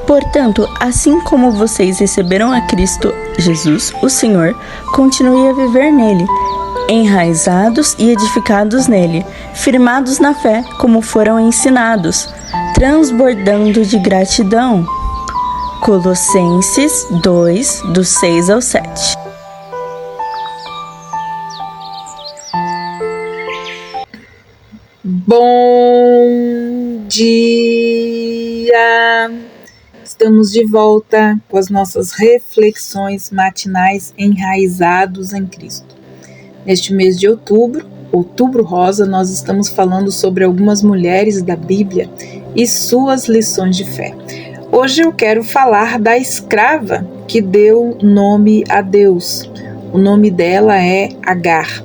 Portanto, assim como vocês receberam a Cristo Jesus, o Senhor, continue a viver nele, enraizados e edificados nele, firmados na fé, como foram ensinados, transbordando de gratidão. Colossenses 2, do 6 ao 7. Bom dia! Estamos de volta com as nossas reflexões matinais enraizados em Cristo. Neste mês de outubro, Outubro Rosa, nós estamos falando sobre algumas mulheres da Bíblia e suas lições de fé. Hoje eu quero falar da escrava que deu nome a Deus. O nome dela é Agar.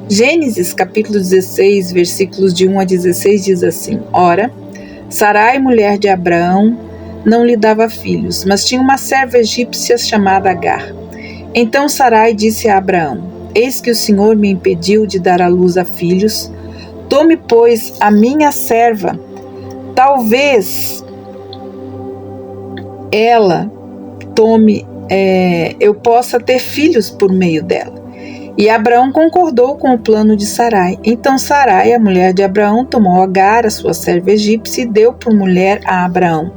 Gênesis capítulo 16, versículos de 1 a 16 diz assim: Ora, Sarai, mulher de Abraão, não lhe dava filhos, mas tinha uma serva egípcia chamada Agar. Então Sarai disse a Abraão: Eis que o Senhor me impediu de dar à luz a filhos. Tome, pois, a minha serva, talvez ela eu possa ter filhos por meio dela. E Abraão concordou com o plano de Sarai. Então Sarai, a mulher de Abraão, tomou Agar, a sua serva egípcia, e deu por mulher a Abraão,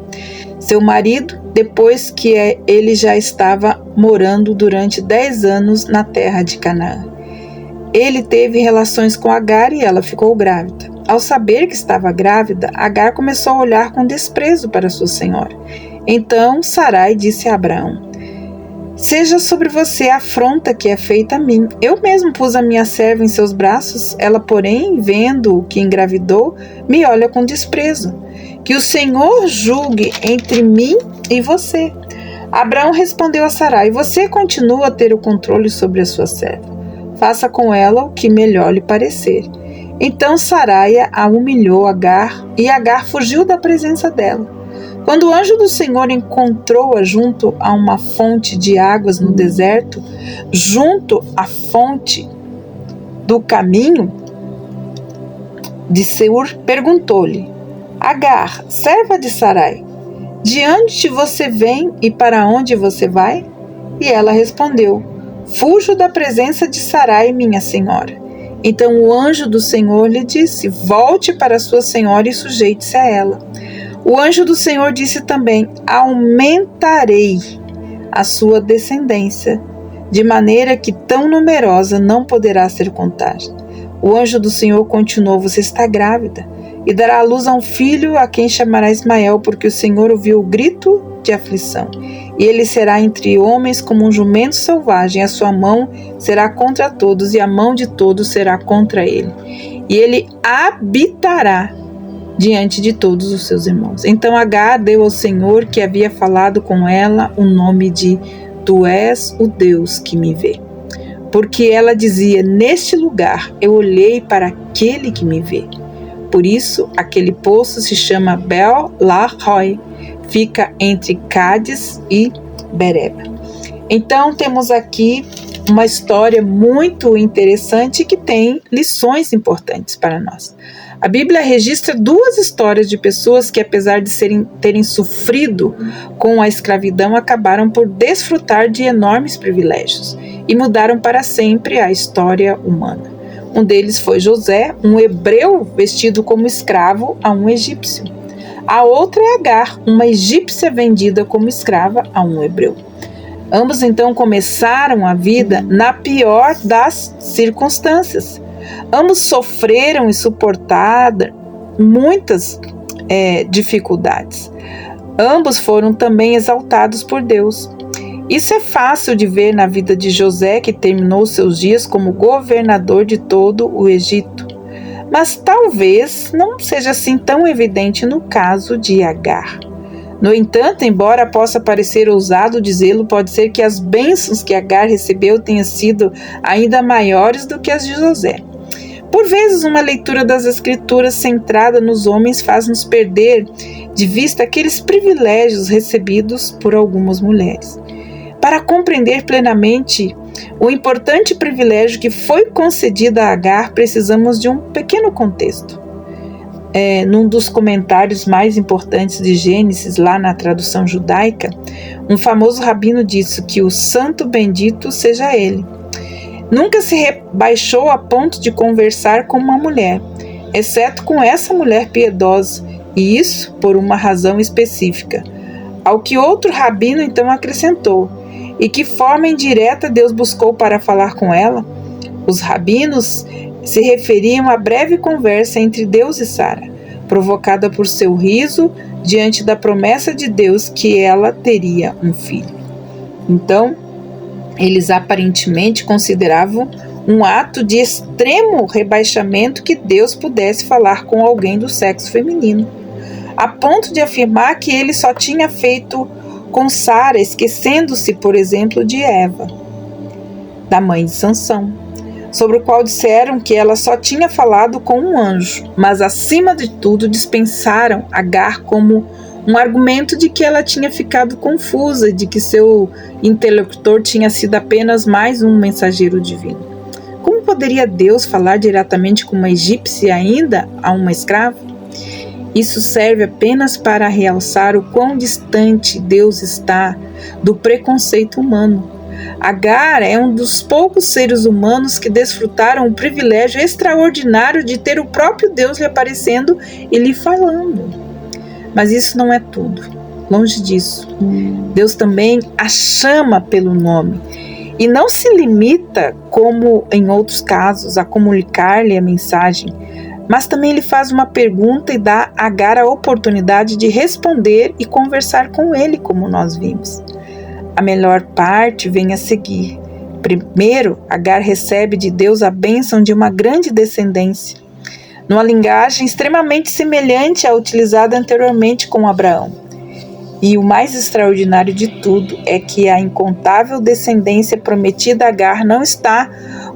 seu marido, depois que ele já estava morando durante 10 anos na terra de Canaã. Ele teve relações com Agar e ela ficou grávida. Ao saber que estava grávida, Agar começou a olhar com desprezo para sua senhora. Então Sarai disse a Abraão: Seja sobre você a afronta que é feita a mim. Eu mesmo pus a minha serva em seus braços, ela, porém, vendo que engravidou, me olha com desprezo. Que o Senhor julgue entre mim e você. Abraão respondeu a Sarai: Você continua a ter o controle sobre a sua serva. Faça com ela o que melhor lhe parecer. Então Sarai a humilhou Agar, e Agar fugiu da presença dela. Quando o anjo do Senhor encontrou-a junto a uma fonte de águas no deserto, junto à fonte do caminho de Seur, perguntou-lhe: Agar, serva de Sarai, de onde você vem e para onde você vai? E ela respondeu: Fujo da presença de Sarai, minha senhora. Então o anjo do Senhor lhe disse: Volte para sua senhora e sujeite-se a ela. O anjo do Senhor disse também: Aumentarei a sua descendência, de maneira que tão numerosa não poderá ser contada. O anjo do Senhor continuou: Você está grávida e dará à luz a um filho, a quem chamará Ismael, porque o Senhor ouviu o grito de aflição. E ele será entre homens como um jumento selvagem, a sua mão será contra todos e a mão de todos será contra ele. E ele habitará diante de todos os seus irmãos. Então Agar deu ao Senhor, que havia falado com ela, o nome de Tu és o Deus que me vê. Porque ela dizia: Neste lugar eu olhei para aquele que me vê. Por isso, aquele poço se chama Bel-Lahai, fica entre Cádiz e Bereba. Então temos aqui uma história muito interessante que tem lições importantes para nós. A Bíblia registra 2 histórias de pessoas que, apesar de terem sofrido com a escravidão, acabaram por desfrutar de enormes privilégios e mudaram para sempre a história humana. Um deles foi José, um hebreu vestido como escravo a um egípcio. A outra é Agar, uma egípcia vendida como escrava a um hebreu. Ambos então começaram a vida na pior das circunstâncias. Ambos sofreram e suportaram muitas dificuldades. Ambos foram também exaltados por Deus. Isso é fácil de ver na vida de José, que terminou seus dias como governador de todo o Egito. Mas talvez não seja assim tão evidente no caso de Agar. No entanto, embora possa parecer ousado dizê-lo, pode ser que as bênçãos que Agar recebeu tenham sido ainda maiores do que as de José. Por vezes, uma leitura das Escrituras centrada nos homens faz-nos perder de vista aqueles privilégios recebidos por algumas mulheres. Para compreender plenamente o importante privilégio que foi concedido a Agar, precisamos de um pequeno contexto. num dos comentários mais importantes de Gênesis, lá na tradução judaica, um famoso rabino disse que o santo bendito seja ele. Nunca se rebaixou a ponto de conversar com uma mulher, exceto com essa mulher piedosa, e isso por uma razão específica. Ao que outro rabino então acrescentou: e que forma indireta Deus buscou para falar com ela? Os rabinos se referiam à breve conversa entre Deus e Sara, provocada por seu riso diante da promessa de Deus que ela teria um filho. Então, eles aparentemente consideravam um ato de extremo rebaixamento que Deus pudesse falar com alguém do sexo feminino, a ponto de afirmar que ele só tinha feito com Sara, esquecendo-se, por exemplo, de Eva, da mãe de Sansão, sobre o qual disseram que ela só tinha falado com um anjo, mas acima de tudo dispensaram Agar como um argumento de que ela tinha ficado confusa, de que seu interlocutor tinha sido apenas mais um mensageiro divino. Como poderia Deus falar diretamente com uma egípcia ainda a uma escrava? Isso serve apenas para realçar o quão distante Deus está do preconceito humano. Agar é um dos poucos seres humanos que desfrutaram o privilégio extraordinário de ter o próprio Deus lhe aparecendo e lhe falando. Mas isso não é tudo. Longe disso. Deus também a chama pelo nome e não se limita, como em outros casos, a comunicar-lhe a mensagem, mas também lhe faz uma pergunta e dá a Agar a oportunidade de responder e conversar com ele, como nós vimos. A melhor parte vem a seguir. Primeiro, Agar recebe de Deus a bênção de uma grande descendência, numa linguagem extremamente semelhante à utilizada anteriormente com Abraão. E o mais extraordinário de tudo é que a incontável descendência prometida a Agar não está,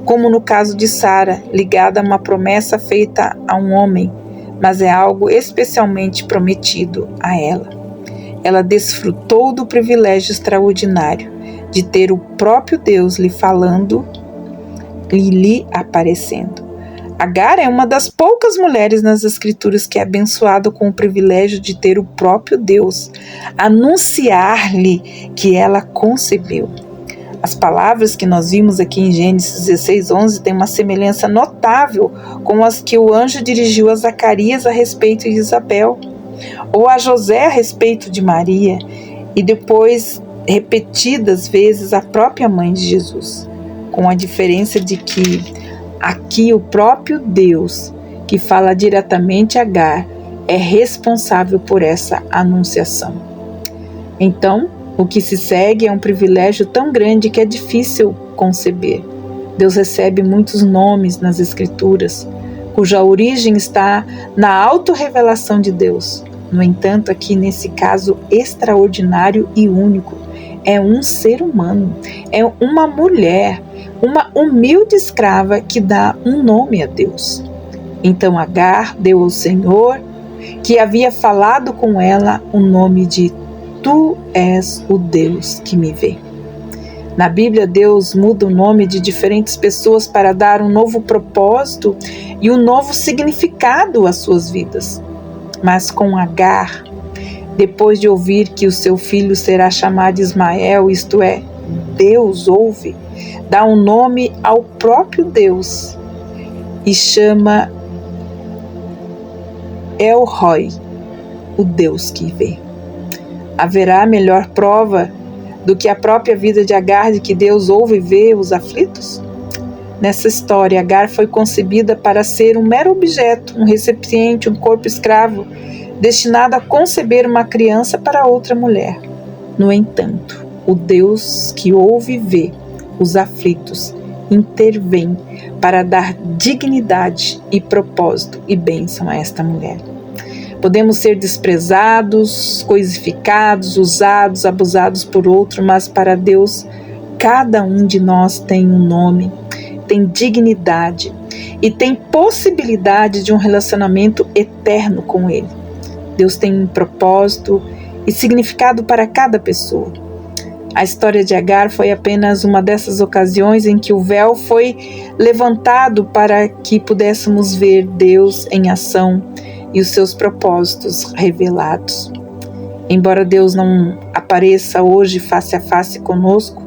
como no caso de Sara, ligada a uma promessa feita a um homem, mas é algo especialmente prometido a ela. Ela desfrutou do privilégio extraordinário de ter o próprio Deus lhe falando e lhe aparecendo. Agar é uma das poucas mulheres nas Escrituras que é abençoada com o privilégio de ter o próprio Deus anunciar-lhe que ela concebeu. As palavras que nós vimos aqui em Gênesis 16:11 têm uma semelhança notável com as que o anjo dirigiu a Zacarias a respeito de Isabel, ou a José a respeito de Maria, e depois repetidas vezes a própria mãe de Jesus, com a diferença de que aqui o próprio Deus, que fala diretamente a Agar, é responsável por essa anunciação. Então, o que se segue é um privilégio tão grande que é difícil conceber. Deus recebe muitos nomes nas Escrituras, cuja origem está na autorrevelação de Deus. No entanto, aqui nesse caso extraordinário e único, é um ser humano, é uma mulher, uma humilde escrava que dá um nome a Deus. Então Agar deu ao Senhor, que havia falado com ela, o nome de Tu és o Deus que me vê. Na Bíblia, Deus muda o nome de diferentes pessoas para dar um novo propósito e um novo significado às suas vidas. Mas com Agar, depois de ouvir que o seu filho será chamado Ismael, isto é, Deus ouve, dá um nome ao próprio Deus e chama El Roi, o Deus que vê. Haverá melhor prova do que a própria vida de Agar de que Deus ouve e vê os aflitos? Nessa história, Agar foi concebida para ser um mero objeto, um recipiente, um corpo escravo, destinado a conceber uma criança para outra mulher. No entanto, o Deus que ouve e vê os aflitos intervém para dar dignidade e propósito e bênção a esta mulher. Podemos ser desprezados, coisificados, usados, abusados por outro, mas para Deus, cada um de nós tem um nome, tem dignidade e tem possibilidade de um relacionamento eterno com Ele. Deus tem um propósito e significado para cada pessoa. A história de Agar foi apenas uma dessas ocasiões em que o véu foi levantado para que pudéssemos ver Deus em ação e os seus propósitos revelados. Embora Deus não apareça hoje face a face conosco,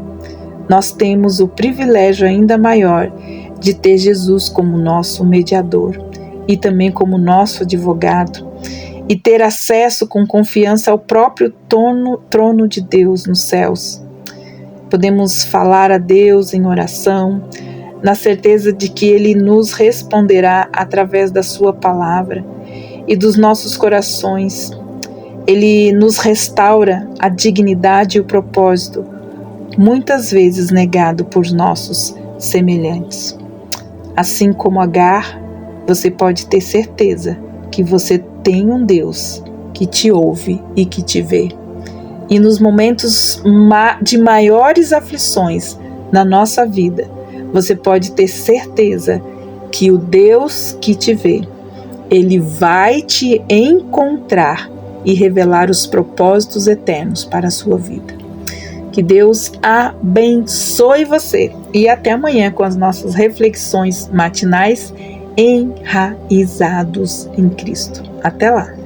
nós temos o privilégio ainda maior de ter Jesus como nosso mediador e também como nosso advogado, e ter acesso com confiança ao próprio trono de Deus nos céus. Podemos falar a Deus em oração, na certeza de que Ele nos responderá através da Sua palavra e dos nossos corações. Ele nos restaura a dignidade e o propósito, muitas vezes negado por nossos semelhantes. Assim como Agar, você pode ter certeza que você tem um Deus que te ouve e que te vê. E nos momentos de maiores aflições na nossa vida, você pode ter certeza que o Deus que te vê, Ele vai te encontrar e revelar os propósitos eternos para a sua vida. Que Deus abençoe você e até amanhã com as nossas reflexões matinais enraizados em Cristo. Até lá!